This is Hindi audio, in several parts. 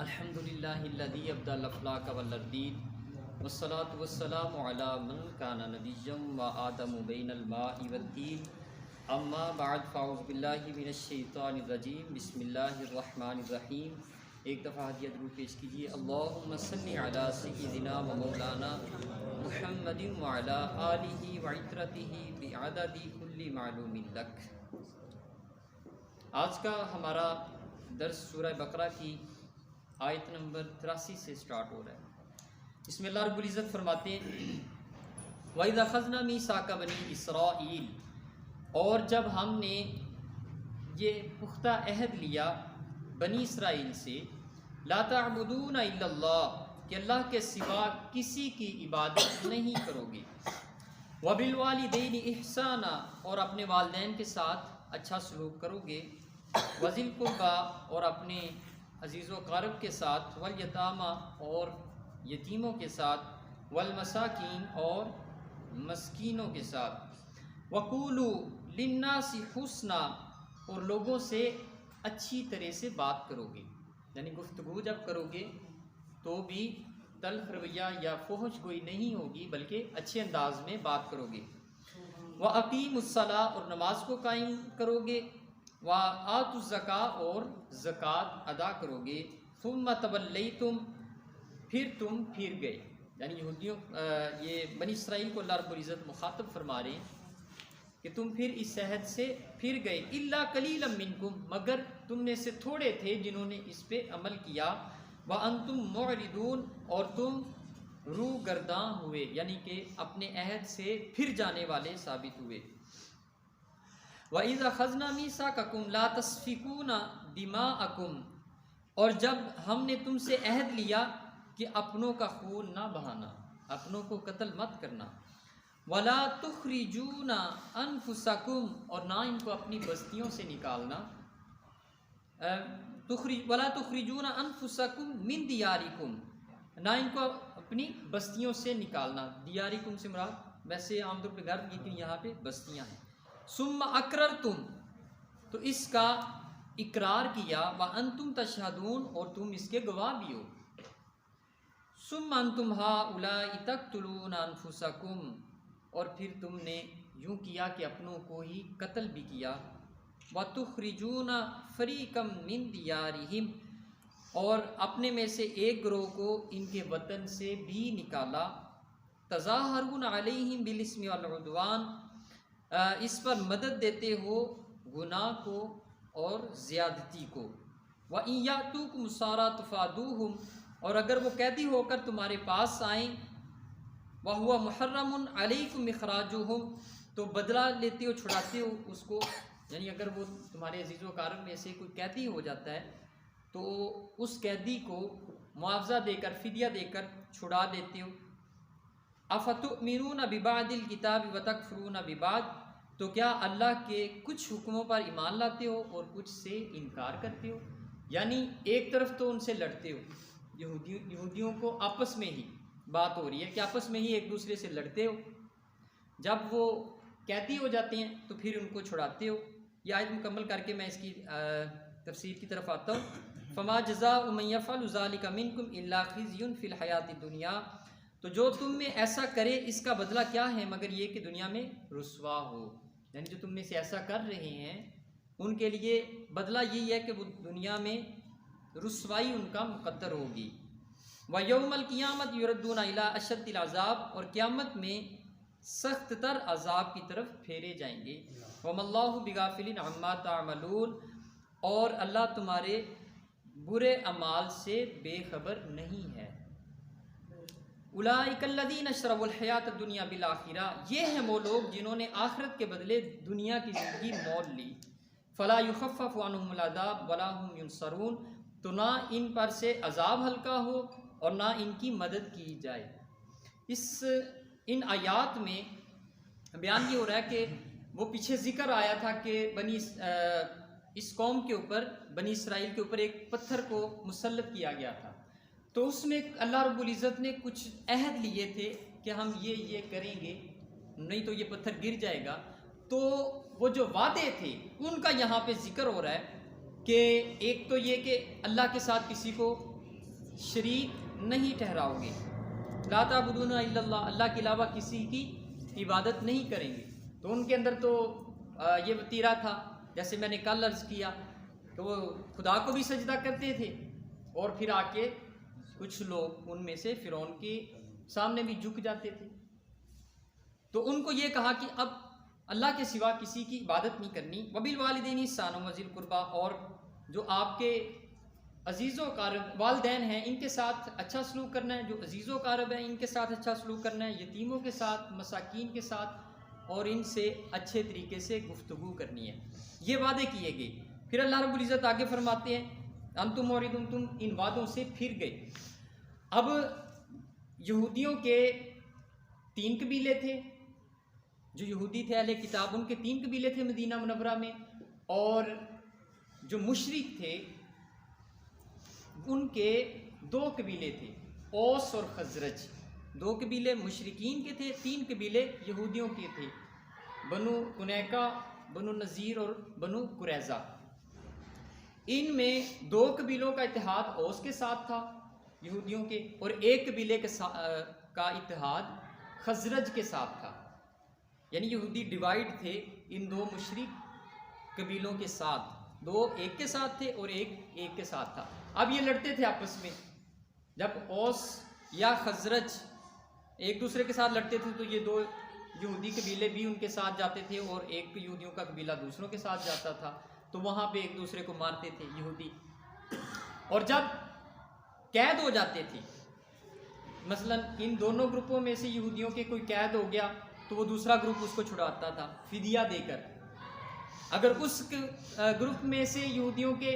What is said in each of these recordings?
अल्हम्दुलिल्लाहिल्लज़ी अब्दल अफ़लाक वल्लर्दीन वस्सलातु वस्सलामु अला मन काना नबिय्यम व आदमु बैनल माइ वत्तीन अम्मा बअद फ़अऊज़ु बिल्लाहि मिनश शैतानिर रजीम बिस्मिल्लाहिर रहमानिर रहीम। एक दफ़ा हदिया दुरूद पेश कीजिए। अल्लाहुम्मा सल्लि अला सय्यिदिना व मौलाना मुहम्मदिन व अला आलिहि व इत्रतिहि बिअददि कुल्लि मालूमिन लक। आज का हमारा दर्स सूरह बकरा की आयत नंबर 83 से स्टार्ट हो रहा है। इसमें अल्लाह रब्बुल इज़्ज़त फरमाते हैं वइज़ अख़ज़ना मीसाका बनी इसराईल, और जब हमने ये पुख्ता अहद लिया बनी इसराइल से, ला तअबुदूना इल्लल्लाह, कि अल्लाह के सिवा किसी की इबादत नहीं करोगे, व बिल वालिदैनि इहसाना, और अपने वालिदैन के साथ अच्छा सलूक करोगे, वज़िल कुर्बा, और अपने अजीज़ व क़ारब के साथ, वल यतामा, और यतीमों के साथ, वल मसाकीन, और मस्कीनों के साथ, वक़ूलू लिन्नासि हुस्ना, और लोगों से अच्छी तरह से बात करोगे, यानी गुफ्तगू जब करोगे तो भी तल्ख़ रवैया या फ़ोहश गोई नहीं होगी, बल्कि अच्छे अंदाज में बात करोगे। व अक़ीमुस्सला, और नमाज को कायम करोगे, व आतुज़्ज़का, और ज़कात अदा करोगे, सुम्मा तवल्लैतुम, फिर तुम फिर गए, यानी यहूदियों ये बनी इसराइल को अल्लाह रब्बुल इज़्ज़त मुखातब फरमा रहे हैं कि तुम फिर इस अहद से फिर गए, इल्ला कलीलन मिनकुम, मगर तुम में से थोड़े थे जिन्होंने इस पे अमल किया, व अंतुम मुअरिदून, और तुम रू गर्दां हुए, यानी कि अपने अहद से फिर जाने वाले साबित हुए। व इज़ अख़ज़ना मीसाककुम ला तस्फ़िकूना दिमाअकुम, और जब हमने तुमसे अहद लिया कि अपनों का खून ना बहाना, अपनों को कत्ल मत करना, वला तुखरिजूना अनफुसकुम, और ना इनको अपनी बस्तियों से निकालना, वला तुखरिजूना अनफुसकुम मिन दियारिकुम, ना इनको अपनी बस्तियों से निकालना। दियारिकुम से मुराद वैसे आमतौर पर घर, लेकिन यहाँ पे बस्तियाँ हैं। सुम्मा अक़ररतुम, तो इसका इकरार किया, व अंतुम तशहदून, और तुम इसके गवाह भी हो। सुम्मा अंतुम हाउलाई तक़्तुलूना अनफुसकुम, और फिर तुमने यूँ किया कि अपनों को ही कत्ल भी किया। व तुखरिजूना फ़रीक़म मिन दियारिहिम, और अपने में से एक गिरोह को इनके वतन से भी निकाला। तज़ाहरून अलैहिम बिल इस्मि वल उद्वान, इस पर मदद देते हो गुनाह को और ज़्यादती को। व इन यातूकुम सारा तुफ़ादूहुम, और अगर वो कैदी होकर तुम्हारे पास आएँ, व हुवा मुहर्रमुन अलैकुम इख़राजुहुम, तो बदला लेते हो, छुड़ाते हो उसको, यानी अगर वो तुम्हारे अज़ीज़ व क़ारब में से कोई कैदी हो जाता है तो उस कैदी को मुआवज़ा देकर, फ़िदिया देकर छुड़ा देते हो। अफ़तुमिनूना बिबादिल किताबि व तकफ़ुरूना बिबाद, तो क्या अल्लाह के कुछ हुक्मों पर ईमान लाते हो और कुछ से इनकार करते हो, यानी एक तरफ तो उनसे लड़ते हो, यहूदियों को आपस में ही बात हो रही है कि आपस में ही एक दूसरे से लड़ते हो, जब वो कैदी हो जाते हैं तो फिर उनको छुड़ाते हो। ये आयत मुकम्मल करके मैं इसकी तफसीर की तरफ आता हूँ। फ़मा जज़ाउ मन यफ़अलु ज़ालिका मिनकुम इल्ला ख़िज़्युन फ़िल हयाति दुनिया, तो जो तुम में ऐसा करे इसका बदला क्या है मगर ये कि दुनिया में रुसवा हो, यानी जो तुम में से ऐसा कर रहे हैं उनके लिए बदला यही है कि वो दुनिया में रुसवाई उनका मुक़द्दर होगी। व यौमल क़ियामत युरद्दूना इला अशद्दिल अज़ाब, और क़यामत में सख्त तर अज़ाब की तरफ फेरे जाएंगे। वमल्लाहु बिगाफ़िलिन अम्मा तामलून, और अल्लाह तुम्हारे बुरे अमाल से बेखबर नहीं है। उलाइकल्लज़ीना अशरवुल हयात दुनिया बिल आखिरा, ये हैं वो लोग जिन्होंने आखिरत के बदले दुनिया की ज़िंदगी मोल ली। फ़ला युख़फ़फ़ु अन्हुमुल अज़ाब वला हुम युनसरून, तो ना इन पर से अज़ाब हल्का हो और ना इनकी मदद की जाए। इन आयात में बयान ये हो रहा है कि वो पीछे ज़िक्र आया था कि इस कौम के ऊपर, बनी इसराइल के ऊपर एक पत्थर को मुसल्लत किया गया था, तो उसमें अल्लाह रब्बुल इज़्ज़त ने कुछ अहद लिए थे कि हम ये करेंगे, नहीं तो ये पत्थर गिर जाएगा। तो वो जो वादे थे उनका यहाँ पे जिक्र हो रहा है कि एक तो ये कि अल्लाह के साथ किसी को शरीक नहीं ठहराओगे। ला ताबुदूना इल्लल्लाह, अल्लाह के अलावा किसी की इबादत नहीं करेंगे। तो उनके अंदर तो ये वतीरा था, जैसे मैंने कल अर्ज़ किया, तो वो खुदा को भी सजदा करते थे और फिर आके कुछ लोग उनमें से फ़िरौन के सामने भी झुक जाते थे। तो उनको ये कहा कि अब अल्लाह के सिवा किसी की इबादत नहीं करनी। वबिल वालिदैन ihsanan वज़िल कुर्बा, और जो आपके अजीज़ो कारब वालिदैन हैं इनके साथ अच्छा सलूक करना है, जो अजीज़ो कारब हैं इनके साथ अच्छा सलूक करना है, यतीमों के साथ, मसाकीन के साथ, और इनसे अच्छे तरीके से गुफ्तगू करनी है। ये वादे किए गए। फिर अल्लाह रब्बुल इज़्ज़त आगे फरमाते हैं अंतुम मुरिदुन, तुम इन वादों से फिर गए। अब यहूदियों के 3 कबीले थे, जो यहूदी थे अहले किताब, उनके 3 कबीले थे मदीना मुनव्वरा में, और जो मुशरिक थे उनके 2 कबीले थे, औस और खजरज। 2 कबीले मुशरिकीन के थे, 3 कबीले यहूदियों के थे, बनु कुनैका, बनु नज़ीर और बनु कुरैज़ा। इनमें 2 कबीलों का इत्तेहाद औस के साथ था यहूदियों के, और 1 कबीले का इत्तेहाद खजरज के साथ था। यानी यहूदी डिवाइड थे इन 2 मुशरिक कबीलों के साथ, 2 एक के साथ थे और एक के साथ था। अब ये लड़ते थे आपस में। जब औस या खजरज एक दूसरे के साथ लड़ते थे तो ये 2 यहूदी कबीले भी उनके साथ जाते थे और एक यहूदियों का कबीला दूसरों के साथ जाता था, तो वहाँ पे एक दूसरे को मारते थे यहूदी। और जब कैद हो जाते थे, मसलन इन दोनों ग्रुपों में से यहूदियों के कोई कैद हो गया तो वो दूसरा ग्रुप उसको छुड़ाता था फिदिया देकर। अगर उस ग्रुप में से यहूदियों के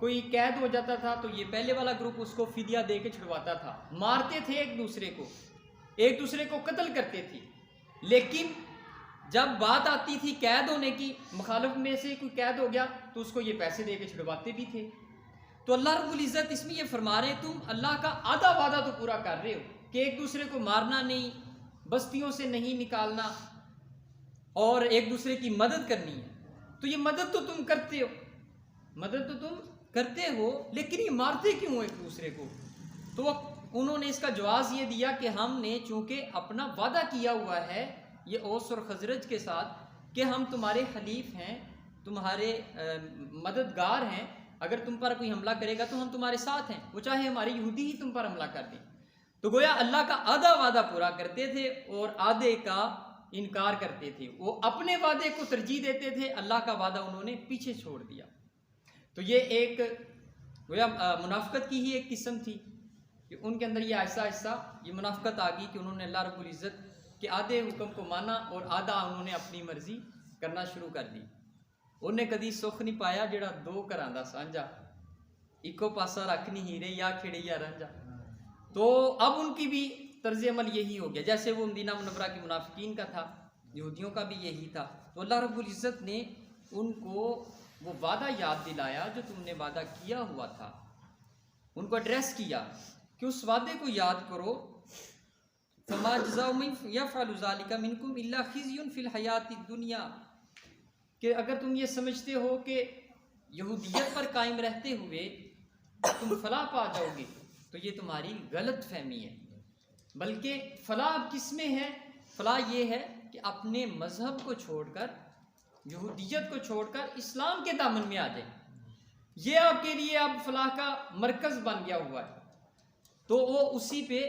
कोई कैद हो जाता था तो ये पहले वाला ग्रुप उसको फिदिया दे के छुड़वाता था। मारते थे एक दूसरे को कत्ल करते थे। लेकिन जब बात आती थी कैद होने की, मुखालिफ में से कोई कैद हो गया तो उसको ये पैसे दे के छुड़वाते भी थे। तो अल्लाह रब्बुल इज़्ज़त इसमें ये फरमा रहे, तुम अल्लाह का आधा वादा तो पूरा कर रहे हो कि एक दूसरे को मारना नहीं, बस्तियों से नहीं निकालना और एक दूसरे की मदद करनी है। तो ये मदद तो तुम करते हो, लेकिन ये मारते क्यों एक दूसरे को? तो उन्होंने इसका जवाब ये दिया कि हमने चूंकि अपना वादा किया हुआ है ये औस और खजरज के साथ कि हम तुम्हारे हलीफ हैं, तुम्हारे मददगार हैं, अगर तुम पर कोई हमला करेगा तो हम तुम्हारे साथ हैं, वो चाहे हमारे यहूदी ही तुम पर हमला कर दें। तो गोया अल्लाह का आधा वादा पूरा करते थे और आधे का इनकार करते थे। वो अपने वादे को तरजीह देते थे, अल्लाह का वादा उन्होंने पीछे छोड़ दिया। तो ये एक गोया मुनाफिकत की ही एक किस्म थी कि उनके अंदर ये ऐसा ये मुनाफिकत आ गई कि उन्होंने अल्लाह रब्बुल इज़्ज़त के आधे हुक्म को माना और आधा उन्होंने अपनी मर्जी करना शुरू कर दी। उन्हें कभी सुख नहीं पाया जेड़ा 2 घरां दा सांझा, इको पासा रख नहीं हीरे या खिड़े या रांझा। तो अब उनकी भी तर्ज अमल यही हो गया, जैसे वो मदीना मुनव्वरा के मुनाफिकीन का था, यहूदियों का भी यही था। तो अल्लाह रब्बुल इज़्ज़त ने उनको वो वादा याद दिलाया जो तुमने वादा किया हुआ था, उनको एड्रेस किया कि उस वादे को याद करो। फमा जज़ाउ मन यफ़अलु ज़ालिका मिनकुम इल्ला खिज़्युन फ़िल हयाति दुनिया, कि अगर तुम ये समझते हो कि यहूदियत पर कायम रहते हुए तुम फलाह पा जाओगे तो ये तुम्हारी गलत फहमी है। बल्कि फलाह किस में है? फलाह ये है कि अपने मज़हब को छोड़कर, यहूदियत को छोड़कर इस्लाम के दामन में आ जाए। ये आपके लिए अब फलाह का मरकज़ बन गया हुआ है। तो वो उसी पे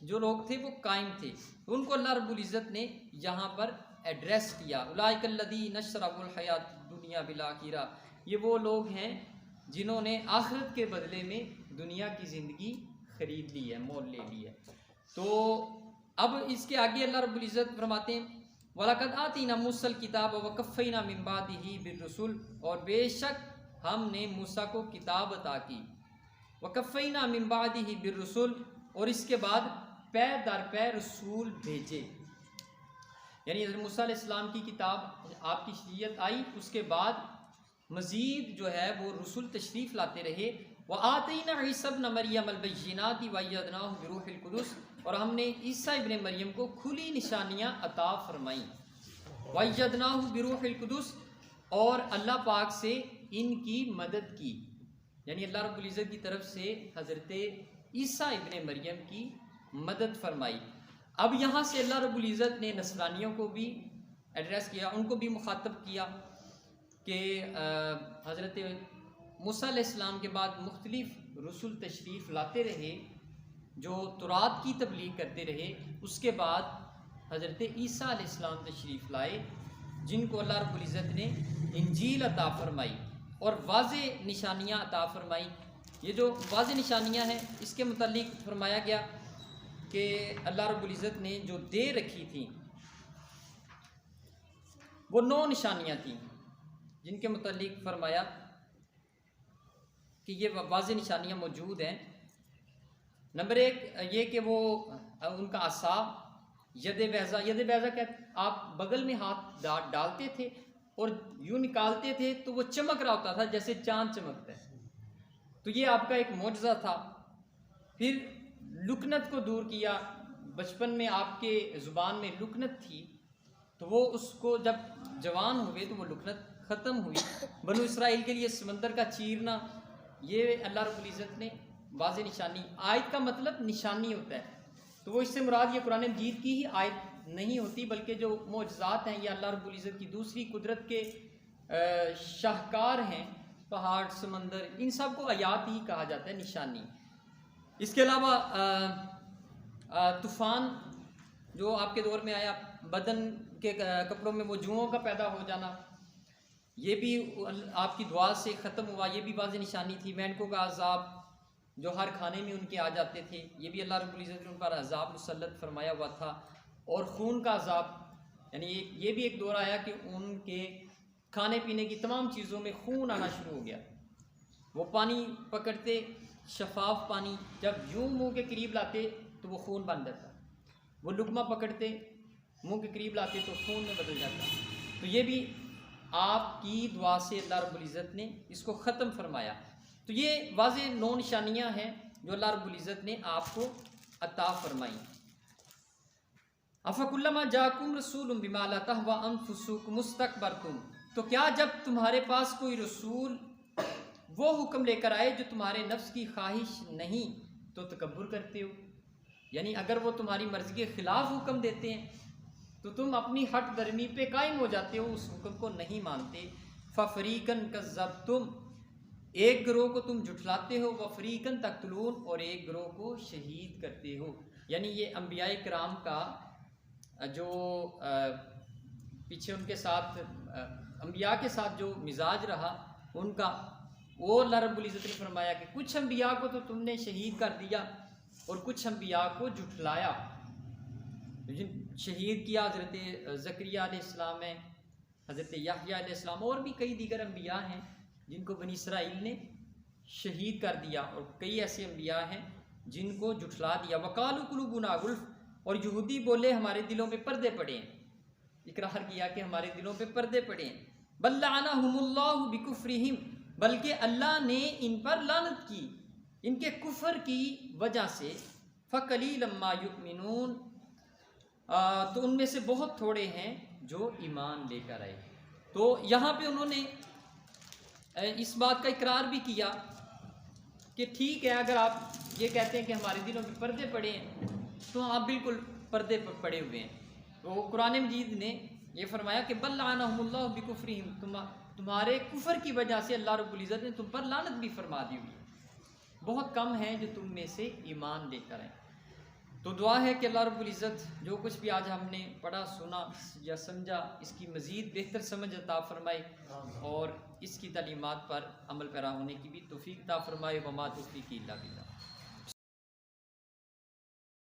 जो लोग थे वो कायम थे, उनको अल्लाह रब्बुल इज़्ज़त ने यहाँ पर एड्रेस किया। उलाइकल्लज़ी नशरबुल हयात दुनिया बिल आखिरा, ये वो लोग हैं जिन्होंने आखिरत के बदले में दुनिया की ज़िंदगी ख़रीद ली है, मोल ले ली है। तो अब इसके आगे अल्लाह रब्बुल इज़्ज़त फरमाते हैं वलक़द आतीना मूसल किताब व कफ़्फ़ैना मिन बादिही बिर्रुसुल, और बेशक हमने मूसा को किताब अता की, व कफ़्फ़ैना मिन बादिही बिर्रुसुल, और इसके बाद पै दर पै रसूल भेजे। यानी हज़रत मूसा अलैहिस्सलाम की किताब आपकी शरीयत आई, उसके बाद मज़ीद जो है वो रसूल तशरीफ़ लाते रहे। व आतीना ईसा इब्न मरियम अल-बय्यिनाति व अय्यदनाहु बिरूहिल कुदुस, और हमने ईसा इब्न मरियम को खुली निशानियाँ अता फरमाई। व अय्यदनाहु बिरूहिल कुदुस, और अल्लाह पाक से इनकी मदद की। यानी अल्लाह रब्बुल इज़्ज़त की तरफ से हज़रत ईसा इब्ने मरियम की मदद फरमाई। अब यहाँ से अल्लाह रब्बुल इज़्ज़त ने नसरानियों को भी एड्रेस किया, उनको भी मुखातब किया कि हज़रत मूसा अलैहिस्सलाम के बाद मुख्तलिफ रसूल तशरीफ़ लाते रहे जो तौरात की तबलीग करते रहे। उसके बाद हज़रत ईसा अलैहिस्सलाम तशरीफ़ लाए जिनको अल्लाह रब्बुल इज़्ज़त ने इंजील अता फरमाई और वाज़े निशानियाँ अता फरमाई। ये जो वाज़े निशानियाँ हैं इसके मुतालिक फरमाया गया कि अल्लाह रब्बुल इज़्ज़त ने जो दे रखी थी वो 9 निशानियाँ थीं, जिनके मुतालिक फरमाया कि ये वाज़े निशानियाँ मौजूद हैं। नंबर 1 ये कि वो उनका असा यद बैज़ा क्या, आप बगल में हाथ डालते थे और यूँ निकालते थे तो वो चमक रहा होता था जैसे चाँद चमकता है, तो ये आपका एक मौजज़ा था। फिर लुकनत को दूर किया, बचपन में आपके ज़ुबान में लुकनत थी तो वो उसको जब जवान हुए तो वो लुकनत ख़त्म हुई। बनु इसराइल के लिए समंदर का चीरना, ये अल्लाह रब्बुल इज़्ज़त ने वाज़े निशानी, आयत का मतलब निशानी होता है, तो वो इससे मुराद ये कुरान मजीद की ही आयत नहीं होती बल्कि जो मौजज़ात हैं ये अल्लाह रब्बुल इज़्ज़त की दूसरी कुदरत के शाहकार हैं, पहाड़ समंदर, इन सब को आयात ही कहा जाता है, निशानी। इसके अलावा तूफ़ान जो आपके दौर में आया, बदन के कपड़ों में वो जुओं का पैदा हो जाना, ये भी आपकी दुआ से ख़त्म हुआ, ये भी वाज़े निशानी थी। मेंढकों का अज़ाब जो हर खाने में उनके आ जाते थे, ये भी अल्लाह रब्बुल इज़्ज़त ने उन पर अज़ाब मुसल्लत फरमाया हुआ था। और खून का अज़ाब, यानी ये भी एक दौर आया कि उनके खाने पीने की तमाम चीज़ों में खून आना शुरू हो गया। वो पानी पकड़ते, शफाफ पानी, जब यूँ मुँह के करीब लाते तो वो खून बन जाता, वो लुकमा पकड़ते मुँह के करीब लाते तो खून में बदल जाता। तो ये भी आपकी दुआ से अल्लाह रब्बुल इज़्ज़त ने इसको ख़त्म फरमाया। तो ये वाज़े 9 निशानियाँ हैं जो अल्लाह रब्बुल इज़्ज़त ने आपको अता फरमाई। अफ़कुल्लमा जाकुम रसूलुम बिमा ला तहवा अनफुसुकुम मुस्तकबरतुम, तो क्या जब तुम्हारे पास कोई रसूल वो हुक्म लेकर आए जो तुम्हारे नफ्स की ख्वाहिश नहीं तो तकब्बुर करते हो, यानी अगर वो तुम्हारी मर्ज़ी के ख़िलाफ़ हुक्म देते हैं तो तुम अपनी हट दर्मी पे कायम हो जाते हो, उस हुक्म को नहीं मानते। फ़रीक़न कज़्ज़बतुम, एक गिरोह को तुम झुठलाते हो, व फ़रीक़न तक़्तुलून, और एक गिरोह को शहीद करते हो। यानी ये अंबियाए किराम का जो पीछे उनके साथ अंबिया के साथ जो मिजाज रहा उनका, वो अल्लाह रब्बुल इज़्ज़त ने फरमाया कि कुछ अंबिया को तो तुमने शहीद कर दिया और कुछ अंबिया को झुठलाया। शहीद किया हज़रत ज़करिया अलैहिस्सलाम है, हज़रत याहया अलैहिस्सलाम, और भी कई दीगर अंबिया हैं जिनको बनी इसराइल ने शहीद कर दिया, और कई ऐसे अंबिया हैं जिनको झुठला दिया। वकालु कुलूबुना गुल्फ, और यहूदी बोले हमारे दिलों पे पर्दे पड़े हैं, इकरार किया कि हमारे दिलों पे पर्दे पड़े हैं। बल लअनहुमुल्लाहु बिकुफ्रिहिम, बल्कि अल्लाह ने इन पर लानत की इनके कुफ्र की वजह से। फ़क़लीलन मा युमिनून, तो उनमें से बहुत थोड़े हैं जो ईमान लेकर आए। तो यहाँ पे उन्होंने इस बात का इकरार भी किया कि ठीक है, अगर आप ये कहते हैं कि हमारे दिलों पे पर्दे पड़े हैं तो आप बिल्कुल पर्दे पर पड़े हुए हैं। तो कुरान मजीद ने ये फरमाया कि बल लअनहुमुल्लाहु बिकुफ्रिहिम, तुम्हारे कुफ्र की वजह से अल्लाह रब्बुल इज़्ज़त ने तुम पर लानत भी फरमा दी हुई है, बहुत कम हैं जो तुम में से ईमान लेकर आए। तो दुआ है कि अल्लाह रब्बुल इज़्ज़त जो कुछ भी आज हमने पढ़ा सुना या समझा इसकी मज़ीद बेहतर समझ अता फ़रमाए और इसकी तालीमात पर अमल पैरा होने की भी तौफ़ीक़ अता फ़रमाए। वमा तौफ़ीक़ी इल्ला बिल्लाह।